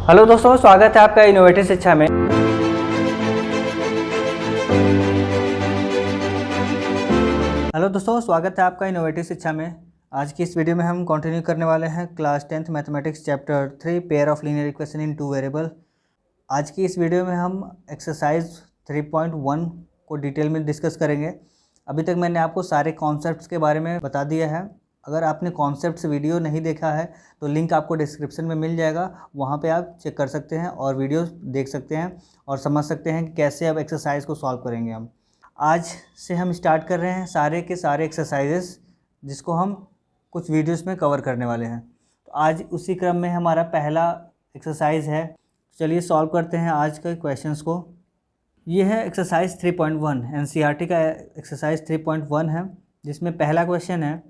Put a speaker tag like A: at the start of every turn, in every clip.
A: Hello दोस्तों, स्वागत है आपका इनोवेटिव शिक्षा में। आज की इस वीडियो में हम कंटिन्यू करने वाले हैं class 10th mathematics chapter 3 pair of linear equation in two variable. आज की इस वीडियो में हम एक्सरसाइज 3.1 को डिटेल में डिस्कस करेंगे। अभी तक मैंने आपको सारे कॉन्सेप्ट्स के बारे में बता दिया है। अगर आपने कॉन्सेप्ट्स वीडियो नहीं देखा है तो लिंक आपको डिस्क्रिप्शन में मिल जाएगा, वहाँ पे आप चेक कर सकते हैं और वीडियो देख सकते हैं और समझ सकते हैं कि कैसे अब एक्सरसाइज को सॉल्व करेंगे। हम आज से हम स्टार्ट कर रहे हैं सारे के सारे एक्सरसाइजेस, जिसको हम कुछ वीडियोस में कवर करने वाले हैं। तो आज उसी क्रम में हमारा पहला एक्सरसाइज है। चलिए सॉल्व करते हैं आज के क्वेश्चंस को। ये है एक्सरसाइज 3.1, एनसीईआरटी का एक्सरसाइज 3.1 है, जिसमें पहला क्वेश्चन है,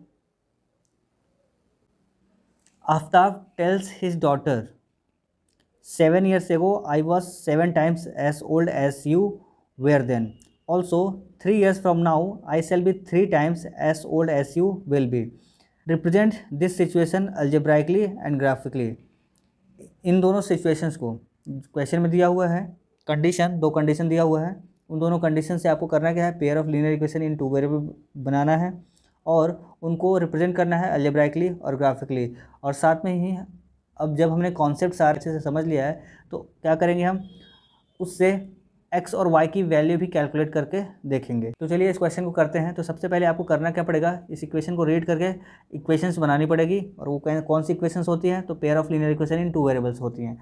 A: Aftab tells his daughter, 7 years ago I was 7 times as old as you were then. Also, 3 years from now I shall be 3 times as old as you will be. Represent this situation algebraically and graphically. इन दोनों situations को question में दिया हुआ है, दो condition दिया हुआ है। उन दोनों कंडीशन से आपको करना क्या है, pair of linear equation in two variable बनाना है और उनको रिप्रेजेंट करना है अल्जेब्राइकली और ग्राफिकली। और साथ में ही अब जब हमने कॉन्सेप्ट सारे अच्छे से समझ लिया है तो क्या करेंगे, हम उससे x और y की वैल्यू भी कैलकुलेट करके देखेंगे। तो चलिए इस क्वेश्चन को करते हैं। तो सबसे पहले आपको करना क्या पड़ेगा, इस इक्वेशन को रीड करके इक्वेशंस बनानी पड़ेगी। और वो कौन सी इक्वेशंस होती हैं, तो pair of linear equation in two variables होती हैं।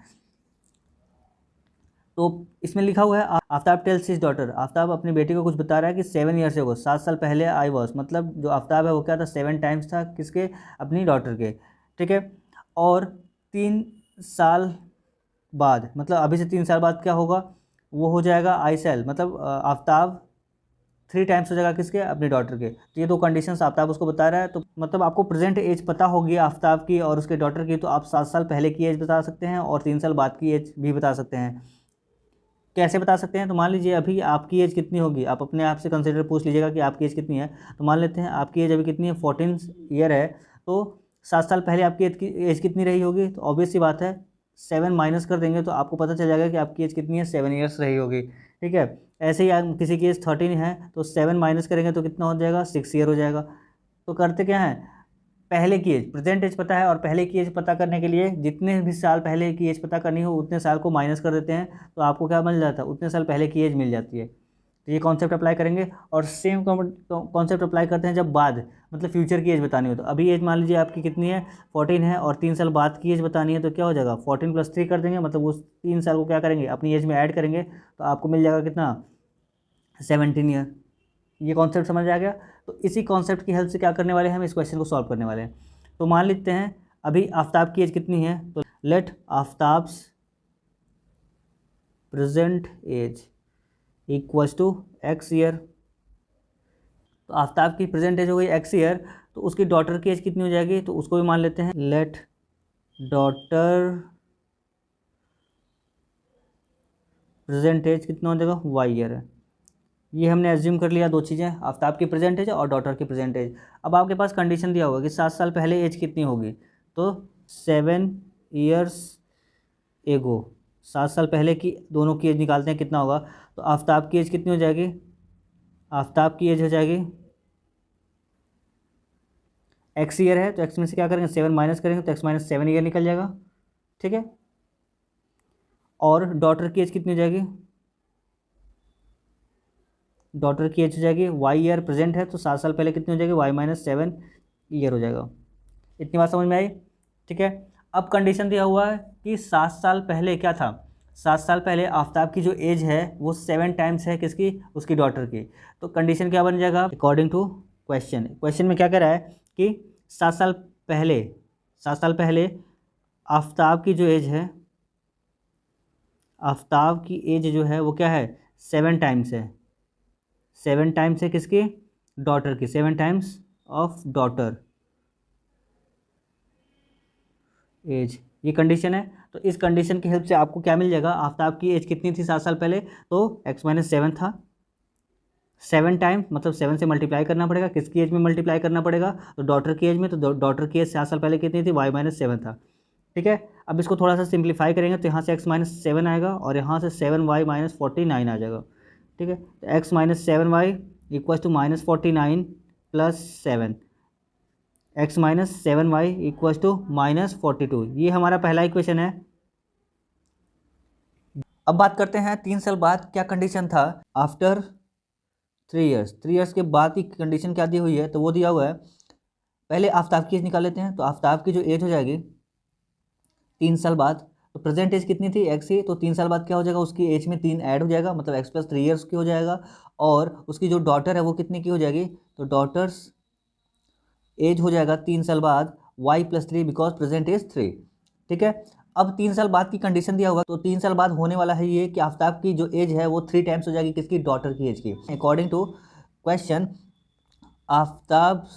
A: तो इसमें लिखा हुआ है, Aftab tales his daughter, Aftab अपनी बेटी को कुछ बता रहा है कि 7 ईयर्स एगो, 7 साल पहले आई वॉज, मतलब जो आफ्ताब है वो क्या था, 7 टाइम्स था, किसके, अपनी डॉटर के, ठीक है। और 3 साल बाद, मतलब अभी से 3 साल बाद क्या होगा, वो हो जाएगा आई सेल, मतलब आफ्ताब 3 टाइम्स हो जाएगा किसके, अपनी डॉटर के। तो ये दो कंडीशंस आफ्ताब उसको बता रहा है। तो मतलब आपको प्रेजेंट एज पता होगी आफ्ताब की और उसके डॉटर की, तो आप 7 साल पहले की एज बता सकते हैं और 3 साल बाद की एज भी बता सकते हैं। कैसे बता सकते हैं, तो मान लीजिए अभी आपकी एज कितनी होगी, आप अपने आप से कंसिडर पूछ लीजिएगा कि आपकी एज कितनी है। तो मान लेते हैं आपकी एज अभी कितनी है, 14 ईयर है। तो 7 साल पहले आपकी एज कितनी रही होगी, तो ऑब्वियस सी बात है 7 माइनस कर देंगे तो आपको पता चल जाएगा कि आपकी एज कितनी है, 7 ईयर्स रही होगी, ठीक है। ऐसे ही किसी की एज 13 है तो 7 माइनस करेंगे तो कितना हो जाएगा, 6 ईयर हो जाएगा। तो करते क्या है, पहले की एज, प्रेजेंट एज पता है और पहले की एज पता करने के लिए जितने भी साल पहले की एज पता करनी हो उतने साल को माइनस कर देते हैं, तो आपको क्या मिल जाता है, उतने साल पहले की एज मिल जाती है। तो ये कॉन्सेप्ट अप्लाई करेंगे और सेम कॉन्सेप्ट अप्लाई करते हैं जब बाद, मतलब फ्यूचर की एज बतानी हो। तो अभी एज मान लीजिए आपकी कितनी है, 14 है, और 3 साल बाद की एज बतानी है, तो क्या हो जाएगा, 14 + 3 कर देंगे, मतलब उस 3 साल को क्या करेंगे, अपनी एज में ऐड करेंगे, तो आपको मिल जाएगा कितना, 17 ईयर। ये कॉन्सेप्ट समझ आ गया। तो इसी कॉन्सेप्ट की हेल्प से क्या करने वाले हैं, हम इस क्वेश्चन को सॉल्व करने वाले हैं। तो मान लेते हैं अभी आफ्ताब की एज कितनी है, तो let Aftab's present age equals to x year. तो आफ्ताब की प्रेजेंट एज हो गई x ईयर, तो उसकी डॉटर की एज कितनी हो जाएगी, तो उसको भी मान लेते हैं, लेट डॉटर प्रेजेंट एज कितना हो जाएगा, y ईयर है। ये हमने एज्यूम कर लिया दो चीज़ें, आफ्ताब की प्रेजेंट एज और डॉटर की प्रेजेंट एज। अब आपके पास कंडीशन दिया होगा कि 7 साल पहले एज कितनी होगी, तो 7 ईयर्स एगो, 7 साल पहले की दोनों की एज निकालते हैं, कितना होगा। तो आफ्ताब की एज कितनी हो जाएगी, आफ्ताब की एज हो जाएगी, x ईयर है तो x में से क्या करेंगे, 7 माइनस करेंगे तो x - 7 ईयर निकल जाएगा, ठीक है। और डॉटर की एज कितनी हो जाएगी, डॉटर की एज हो जाएगी y ईयर, प्रेजेंट है तो 7 साल पहले कितनी हो जाएगी, y - 7 ईयर हो जाएगा। इतनी बात समझ में आई, ठीक है। अब कंडीशन दिया हुआ है कि 7 साल पहले क्या था, 7 साल पहले आफ्ताब की जो एज है वो 7 टाइम्स है किसकी, उसकी डॉटर की। तो कंडीशन क्या बन जाएगा, अकॉर्डिंग टू क्वेश्चन में क्या कह रहा है कि 7 साल पहले आफ्ताब की जो एज है, आफ्ताब की एज जो है वो क्या है, 7 टाइम्स है, 7 टाइम्स है किसकी, डॉटर की, 7 टाइम्स ऑफ डॉटर एज, ये कंडीशन है। तो इस कंडीशन की हेल्प से आपको क्या मिल जाएगा, आफ्ताब की एज कितनी थी 7 साल पहले, तो x - 7 था, 7 टाइम मतलब 7 से मल्टीप्लाई करना पड़ेगा, किसकी एज में मल्टीप्लाई करना पड़ेगा, तो डॉटर की एज में। तो डॉटर की एज 7 साल पहले कितनी थी, y - 7 था, ठीक है। अब इसको थोड़ा सा सिंप्लीफाई करेंगे तो यहाँ से x माइनस 7 आएगा और यहाँ से 7y माइनस 49 आ जाएगा। ठीक है, तो x minus 7y equal to minus 49 plus 7, x minus 7y equal to minus 42। ये हमारा पहला इक्वेशन है। अब बात करते हैं 3 साल बाद क्या कंडीशन था आफ्टर 3 ईयर्स। 3 ईयर्स के बाद की कंडीशन क्या दी हुई है, तो वो दिया हुआ है। पहले आफ्ताब की एज निकाल लेते हैं। तो आफ्ताब की जो एज हो जाएगी 3 साल बाद, तो प्रेजेंट एज कितनी थी x की, तो 3 साल बाद क्या हो जाएगा, उसकी एज में 3 ऐड हो जाएगा, मतलब x प्लस 3 ईयर्स की हो जाएगा। और उसकी जो डॉटर है वो कितनी की हो जाएगी, तो डॉटर्स एज हो जाएगा 3 साल बाद y plus 3 because present age 3। ठीक है, अब 3 साल बाद की कंडीशन दिया होगा, तो 3 साल बाद होने वाला है ये कि आफ्ताब की जो एज है वो 3 टाइम्स हो जाएगी किसकी, डॉटर की एज की। According to question Aftab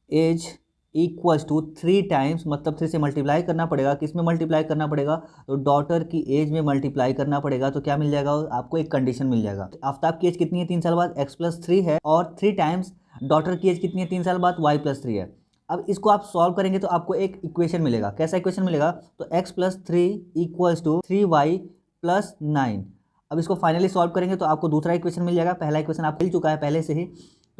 A: age equals to 3 times, मतलब 3 से मल्टीप्लाई करना पड़ेगा। किस में मल्टीप्लाई करना पड़ेगा, तो डॉटर की एज में मल्टीप्लाई करना पड़ेगा। तो क्या मिल जाएगा, आपको एक कंडीशन मिल जाएगा। आफ्ताब की एज कितनी है 3 साल बाद, x प्लस 3 है, और 3 टाइम्स डॉटर की एज कितनी है 3 साल बाद, y प्लस 3 है। अब इसको आप सॉल्व करेंगे तो आपको एक इक्वेशन मिलेगा। कैसा इक्वेशन मिलेगा, तो x plus 3 equals to 3y plus 9। अब इसको फाइनली सॉल्व करेंगे तो आपको दूसरा इक्वेशन मिल जाएगा। पहला इक्वेशन आप मिल चुका है पहले से ही,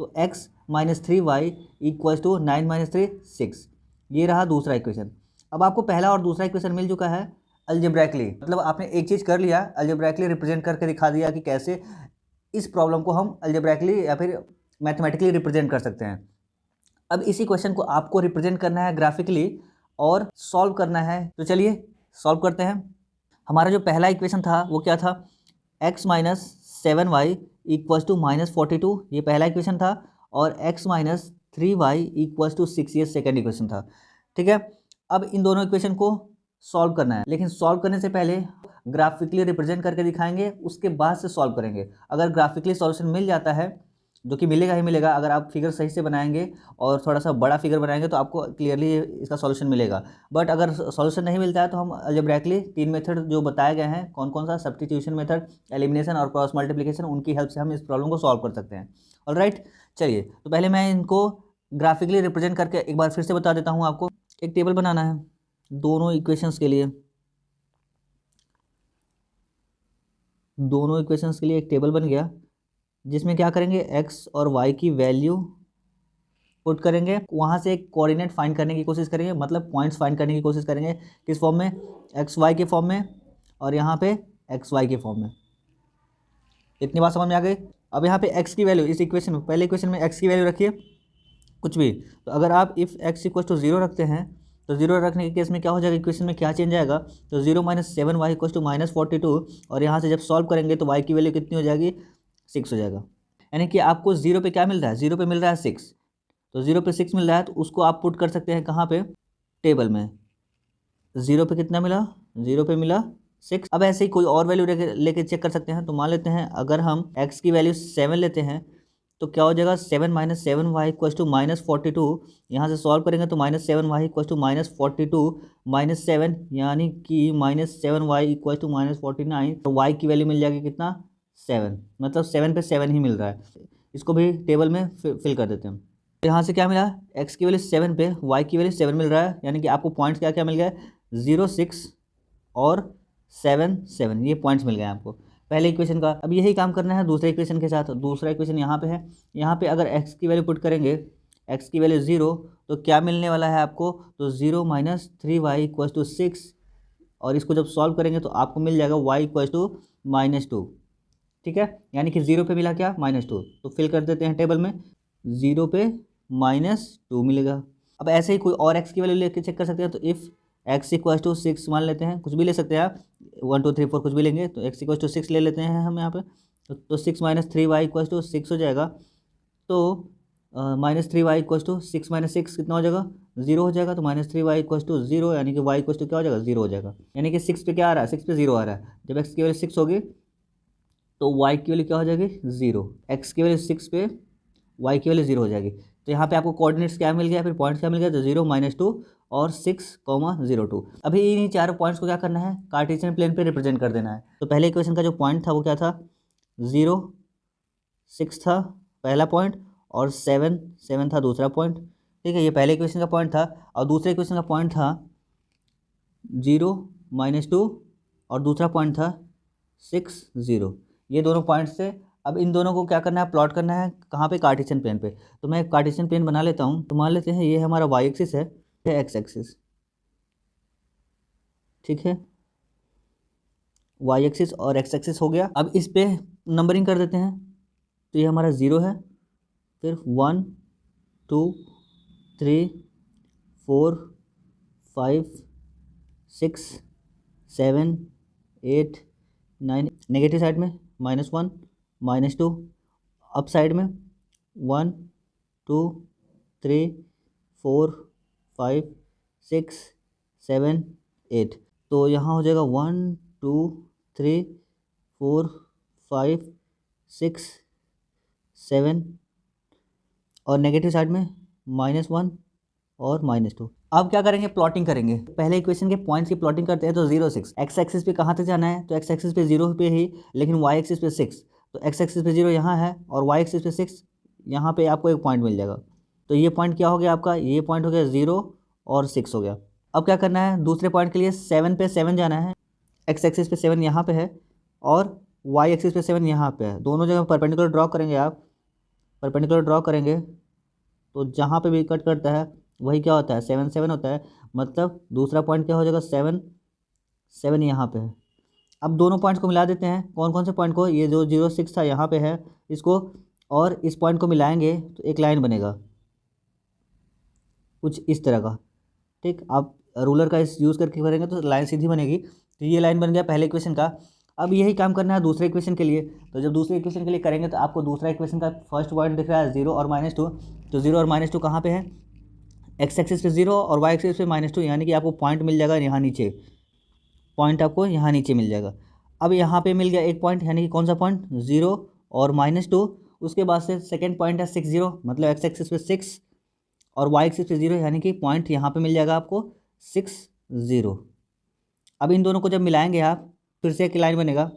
A: तो x minus 3y equals to 9 minus 3 6। ये रहा दूसरा इक्वेशन। अब आपको पहला और दूसरा इक्वेशन मिल चुका है अलजेब्रैकली, मतलब आपने एक चीज़ कर लिया, अलजेब्रैकली रिप्रेजेंट करके दिखा दिया कि कैसे इस प्रॉब्लम को हम अलजेब्रैकली या फिर मैथमेटिकली रिप्रेजेंट कर सकते हैं। अब इसी क्वेश्चन को आपको रिप्रेजेंट करना है ग्राफिकली और सॉल्व करना है। तो चलिए सॉल्व करते हैं। हमारा जो पहला इक्वेशन था वो क्या था, x minus 7y equals to minus 42, ये पहला इक्वेशन था। और x minus 3y equals to 6, ये सेकेंड इक्वेशन था। ठीक है, अब इन दोनों इक्वेशन को सॉल्व करना है, लेकिन सॉल्व करने से पहले ग्राफिकली रिप्रेजेंट करके दिखाएंगे, उसके बाद से सॉल्व करेंगे। अगर ग्राफिकली सॉल्यूशन मिल जाता है, जो कि मिलेगा ही मिलेगा, अगर आप फिगर सही से बनाएंगे और थोड़ा सा बड़ा फिगर बनाएंगे तो आपको क्लियरली इसका सॉल्यूशन मिलेगा। बट अगर सॉल्यूशन नहीं मिलता है तो हम अलजेब्रैकली 3 मेथड जो बताए गए हैं, कौन कौन सा, सब्स्टिट्यूशन मेथड, एलिमिनेशन और क्रॉस मल्टीप्लिकेशन, उनकी हेल्प से हम इस प्रॉब्लम को सॉल्व कर सकते हैं। ऑलराइट, चलिए तो पहले मैं इनको ग्राफिकली रिप्रेजेंट करके एक बार फिर से बता देता हूँ आपको। एक टेबल बनाना है दोनों इक्वेशंस के लिए, दोनों इक्वेशंस के लिए एक टेबल बन गया, जिसमें क्या करेंगे, x और y की वैल्यू पुट करेंगे, वहाँ से एक कोऑर्डिनेट फाइंड करने की कोशिश करेंगे, मतलब पॉइंट्स फाइंड करने की कोशिश करेंगे। किस फॉर्म में, एक्स वाई के फॉर्म में, और यहाँ पे एक्स वाई के फॉर्म में। इतनी बात समझ में आ गई। अब यहाँ पे x की वैल्यू, इस इक्वेशन में, पहले इक्वेशन में x की वैल्यू रखिए कुछ भी। तो अगर आप इफ़ x इक्वल टू 0 रखते हैं तो 0 रखने के केस में क्या हो जाएगा, इक्वेशन में क्या चेंज आएगा, तो 0 minus 7y equal to minus 42, और यहाँ से जब सॉल्व करेंगे तो y की वैल्यू कितनी हो जाएगी, 6 हो जाएगा। यानी कि आपको 0 पे क्या मिल रहा है, 0 पे मिल रहा है 6, तो 0 पे 6 मिल रहा है, तो उसको आप पुट कर सकते हैं कहाँ पे, टेबल में। 0 पे कितना मिला, 0 पे मिला 6। अब ऐसे ही कोई और वैल्यू लेके चेक कर सकते हैं। तो मान लेते हैं अगर हम x की वैल्यू 7 लेते हैं तो क्या हो जाएगा, 7 minus 7y equal to minus 42। यहाँ से सॉल्व करेंगे तो minus 7y equal to minus 42 minus 7, यानी कि minus 7y equal to minus 49। तो y की वैल्यू मिल जाएगी कितना, 7, मतलब 7 पे 7 ही मिल रहा है। इसको भी टेबल में फिल कर देते हैं। तो यहाँ से क्या मिला, x की वैल्यू 7 पे y की वैल्यू 7 मिल रहा है, यानी कि आपको पॉइंट्स क्या क्या मिल गया, 0 6 और 7 7, ये पॉइंट्स मिल गए आपको पहले इक्वेशन का। अब यही काम करना है दूसरे इक्वेशन के साथ। दूसरा इक्वेशन यहाँ पे है, यहाँ पे अगर x की वैल्यू पुट करेंगे, x की वैल्यू 0, तो क्या मिलने वाला है आपको, तो 0 माइनस 3y इक्वल टू 6, और इसको जब सॉल्व करेंगे तो आपको मिल जाएगा y इक्वल टू माइनस 2। ठीक है, यानी कि 0 पे मिला क्या, माइनस 2, तो फिल कर देते हैं टेबल में, 0 पे माइनस 2 मिलेगा। अब ऐसे ही कोई और x की वैल्यू लेके चेक कर सकते हैं। तो इफ़ x इक्वल टू 6 मान लेते हैं, कुछ भी ले सकते हैं आप, 1 2 3 4 कुछ भी लेंगे, तो x इक्वल टू 6 ले लेते हैं हम यहाँ पे। तो 6 माइनस 3y इक्वल टू 6 हो जाएगा। तो minus 3y equal to 6 minus 6 कितना हो जाएगा, 0 हो जाएगा। तो माइनस 3y इक्वल टू 0, यानी कि y इक्वल टू क्या हो जाएगा, 0 हो जाएगा। यानी कि 6 पे क्या आ रहा है, 6 पे 0 आ रहा है। जब x की वैल्यू 6 होगी तो y की वैल्यू क्या हो जाएगी, 0। x की वैल्यू 6 पे y की वैल्यू 0 हो जाएगी। तो यहाँ पे आपको कोऑर्डिनेट्स क्या मिल गया, फिर पॉइंट्स क्या मिल गया, तो 0 माइनस 2 और 6,02। अभी इन चारों पॉइंट्स को क्या करना है, कार्टेशियन प्लेन पे रिप्रेजेंट कर देना है। तो पहले इक्वेशन का जो पॉइंट था वो क्या था, 0 6 था पहला पॉइंट, और 7 था दूसरा पॉइंट। ठीक है, ये पहले इक्वेशन का पॉइंट था। और दूसरे इक्वेशन का पॉइंट था 0 -2 और दूसरा पॉइंट था 6 0। ये दोनों पॉइंट्स थे। अब इन दोनों को क्या करना है, प्लॉट करना है कहाँ पे, कार्टेशियन प्लेन पे। तो मैं एक कार्टेशियन प्लेन बना लेता हूँ। तो मान लेते हैं ये हमारा वाई एक्सिस है, ये एक्स एक्सिस, ठीक है, वाई एक्सिस और एक्स एक्सिस हो गया। अब इस पे नंबरिंग कर देते हैं। तो ये हमारा 0 है, फिर 1 2 3 4 5 6 7 8 9, नेगेटिव साइड में -1 -2, अप साइड में 1 2 3 4 5 6 7 8। तो यहाँ हो जाएगा 1 2 3 4 5 6 7 और नेगेटिव साइड में -1 और -2। अब क्या करेंगे, प्लॉटिंग करेंगे। पहले इक्वेशन के पॉइंट्स की प्लॉटिंग करते हैं। तो 0 6, एक्स एक्सिस पे कहाँ तक जाना है, तो एक्स एक्सिस पे 0 पे ही, लेकिन वाई एक्सिस पे 6। तो एक्स एक्सिस पे 0 यहाँ है और वाई एक्सिस पे 6, यहाँ पे आपको एक पॉइंट मिल जाएगा। तो ये पॉइंट क्या हो गया आपका, ये पॉइंट हो गया 0 और 6 हो गया। अब क्या करना है, दूसरे पॉइंट के लिए 7 पे 7 जाना है। एक्स एक्सिस पे 7 यहाँ पे है और वाई एक्सिस पे 7 यहाँ पे है। दोनों जगह परपेंडिकुलर ड्रॉ करेंगे आप, परपेंडिकुलर ड्रॉ करेंगे तो जहाँ पे भी कट करता है वही क्या होता है, 7 7 होता है। मतलब दूसरा पॉइंट क्या हो जाएगा, 7 7 यहाँ पे है। अब दोनों पॉइंट्स को मिला देते हैं। कौन कौन से पॉइंट को, ये जो 0 6 था यहाँ पे है, इसको और इस पॉइंट को मिलाएंगे तो एक लाइन बनेगा कुछ इस तरह का, ठीक। आप रूलर का इस यूज़ करके करेंगे तो लाइन सीधी बनेगी। तो ये लाइन बन गया पहले इक्वेशन का। अब यही काम करना है दूसरे इक्वेशन के लिए। तो जब दूसरे इक्वेशन के लिए करेंगे तो आपको दूसरा इक्वेशन का फर्स्ट पॉइंट दिख रहा है 0 और -2। तो 0 और -2 कहाँ पे है, एक्स एक्सिस पे 0 और वाई एक्सिस पे -2, यानी कि आपको पॉइंट मिल जाएगा यहाँ नीचे, पॉइंट आपको यहाँ नीचे मिल जाएगा। अब यहाँ पे मिल गया एक पॉइंट, यानी कि कौन सा पॉइंट, 0 और -2। उसके बाद से सेकेंड पॉइंट है 6 0, मतलब एक्स एक्सिस पे 6 और वाई एक्सिस पे 0, यानी कि पॉइंट यहाँ पे मिल जाएगा आपको 6 0। अब इन दोनों को जब मिलाएंगे आप, फिर से एक लाइन बनेगा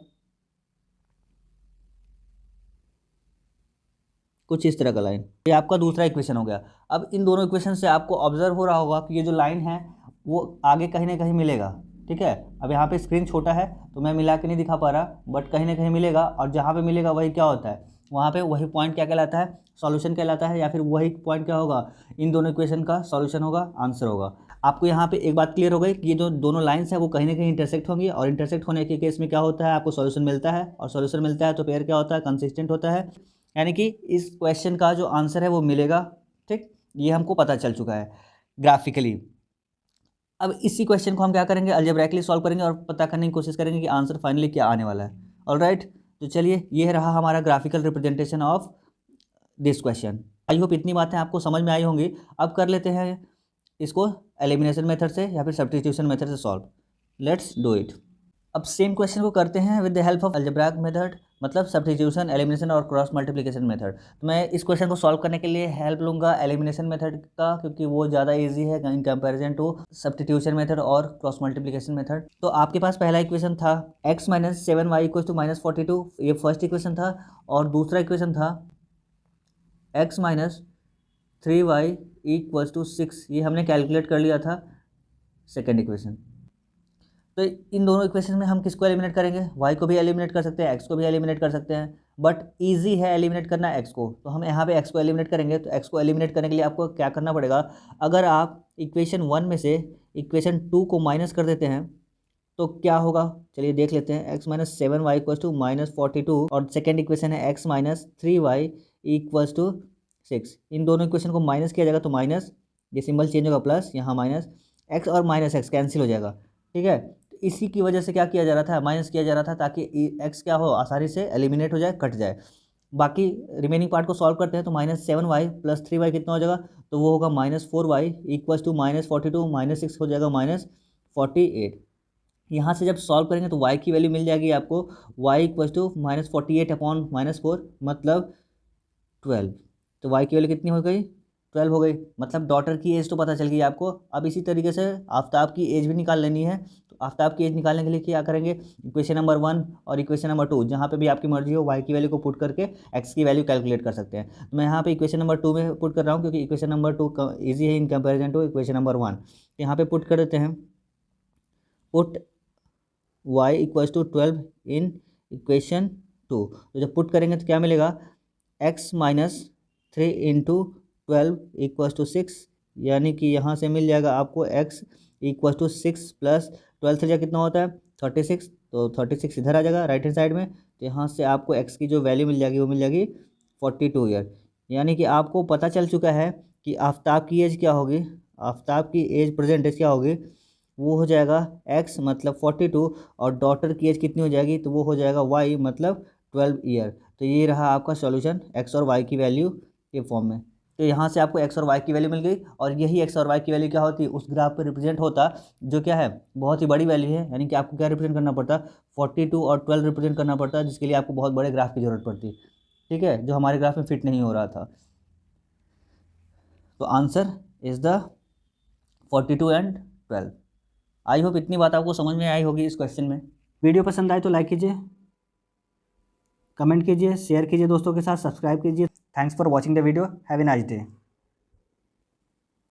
A: कुछ इस तरह का लाइन। ये आपका दूसरा इक्वेशन हो गया। अब इन दोनों इक्वेशन से आपको ऑब्जर्व हो रहा होगा कि ये जो लाइन है वो आगे कहीं ना कहीं मिलेगा, ठीक है। अब यहाँ पे स्क्रीन छोटा है तो मैं मिला के नहीं दिखा पा रहा, बट कहीं ना कहीं मिलेगा। और जहाँ पे मिलेगा वही क्या होता है, वहाँ पे वही पॉइंट क्या कहलाता है, सॉल्यूशन कहलाता है। या फिर वही पॉइंट क्या होगा, इन दोनों इक्वेशन का सॉल्यूशन होगा, आंसर होगा। आपको यहाँ पे एक बात क्लियर हो गई कि ये जो दोनों लाइन्स हैं वो कहीं ना कहीं इंटरसेक्ट होंगी, और इंटरसेक्ट होने के केस में क्या होता है, आपको सॉल्यूशन मिलता है। और सॉल्यूशन मिलता है तो पेयर क्या होता है, कंसिस्टेंट होता है, यानी कि इस क्वेश्चन का जो आंसर है वो मिलेगा, ठीक। ये हमको पता चल चुका है ग्राफिकली। अब इसी क्वेश्चन को हम क्या करेंगे, अलजेब्रैकली सॉल्व करेंगे और पता करने की कोशिश करेंगे कि आंसर फाइनली क्या आने वाला है। ऑलराइट, तो चलिए ये रहा हमारा graphical representation of this question. I hope इतनी बातें आपको समझ में आई होंगी। अब कर लेते हैं इसको एलिमिनेशन मेथड से या फिर सब्स्टिट्यूशन मेथड से सॉल्व। Let's do it. अब सेम क्वेश्चन को करते हैं with the help of algebraic method, मतलब सब्स्टिट्यूशन, एलिमिनेशन और क्रॉस मल्टीप्लिकेशन मेथड। तो मैं इस क्वेश्चन को सॉल्व करने के लिए हेल्प लूँगा एलिमिनेशन मेथड का, क्योंकि वो ज़्यादा इजी है in comparison to substitution method और क्रॉस मल्टीप्लिकेशन मेथड। तो आपके पास पहला इक्वेशन था x - 7y = -42, ये फर्स्ट इक्वेशन था। और दूसरा इक्वेशन था x - 3y = 6, ये हमने कैलकुलेट कर लिया था सेकेंड इक्वेशन। तो इन दोनों इक्वेशन में हम किसको एलिमिनेट करेंगे, y को भी एलिमिनेट कर सकते हैं, x को भी एलिमिनेट कर सकते हैं, बट इजी है एलिमिनेट करना x को। तो हम यहाँ पे x को एलिमिनेट करेंगे। तो x को एलिमिनेट करने के लिए आपको क्या करना पड़ेगा, अगर आप इक्वेशन 1 में से इक्वेशन 2 को माइनस कर देते हैं तो क्या होगा, चलिए देख लेते हैं। x - 7y = -42 और सेकेंड इक्वेशन है x - 3y = 6। इन दोनों इक्वेशन को माइनस किया जाएगा तो माइनस, ये सिंबल चेंज होगा प्लस, यहाँ माइनस, x और -x कैंसिल हो जाएगा, ठीक है। इसी की वजह से क्या किया जा रहा था, माइनस किया जा रहा था, ताकि x क्या हो, आसानी से एलिमिनेट हो जाए, कट जाए। बाकी रिमेनिंग पार्ट को सॉल्व करते हैं तो -7y + 3y कितना हो जाएगा, तो वो होगा -4y = -42, -6 हो जाएगा -48। यहाँ से जब सॉल्व करेंगे तो y की वैल्यू मिल जाएगी आपको, y = -48/-4 मतलब 12। तो y की वैल्यू कितनी हो गई, 12 हो गई। मतलब डॉटर की एज तो पता चल गई आपको। अब इसी तरीके से आफ्ताब की एज भी निकाल लेनी है। तो आफ्ताब की एज निकालने के लिए क्या करेंगे, इक्वेशन नंबर 1 और इक्वेशन नंबर 2, जहाँ पे भी आपकी मर्जी हो, y की वैल्यू को पुट करके x की वैल्यू कैलकुलेट कर सकते हैं। तो मैं यहाँ पे इक्वेशन नंबर 2 में पुट कर रहा हूँ, क्योंकि इक्वेशन नंबर 2 ईजी है in comparison to equation number 1। यहाँ पे पुट कर देते हैं put y equals to 12 in equation 2। तो जब पुट करेंगे तो क्या मिलेगा, x minus 3 into 12 equals to 6, यानी कि यहाँ से मिल जाएगा आपको x इक्वल्स टू 6 प्लस 12 से कितना होता है 36, तो 36 इधर आ जाएगा राइट हैंड साइड में। तो यहाँ से आपको x की जो वैल्यू मिल जाएगी वो मिल जाएगी 42 ईयर। यानी कि आपको पता चल चुका है कि आफ्ताब की एज क्या होगी, आफ्ताब की एज प्रेजेंट एज क्या होगी, वो हो जाएगा x मतलब 42, और डॉटर की एज कितनी हो जाएगी, तो वो हो जाएगा y मतलब 12 ईयर। तो ये रहा आपका सॉल्यूशन x और y की वैल्यू के फॉर्म में। तो यहाँ से आपको x और y की वैल्यू मिल गई, और यही x और y की वैल्यू क्या होती, उस ग्राफ पर रिप्रेजेंट होता जो क्या है बहुत ही बड़ी वैल्यू है। यानी कि आपको क्या रिप्रेजेंट करना पड़ता, 42 और 12 रिप्रेजेंट करना पड़ता, जिसके लिए आपको बहुत बड़े ग्राफ की जरूरत पड़ती, ठीक है, जो हमारे ग्राफ में फिट नहीं हो रहा था। तो answer is the 42 and 12। I hope इतनी बात आपको समझ में आई होगी इस क्वेश्चन में। वीडियो पसंद आए तो लाइक कीजिए, कमेंट कीजिए, शेयर कीजिए दोस्तों के साथ, सब्सक्राइब कीजिए। Thanks for watching the video, have a nice day.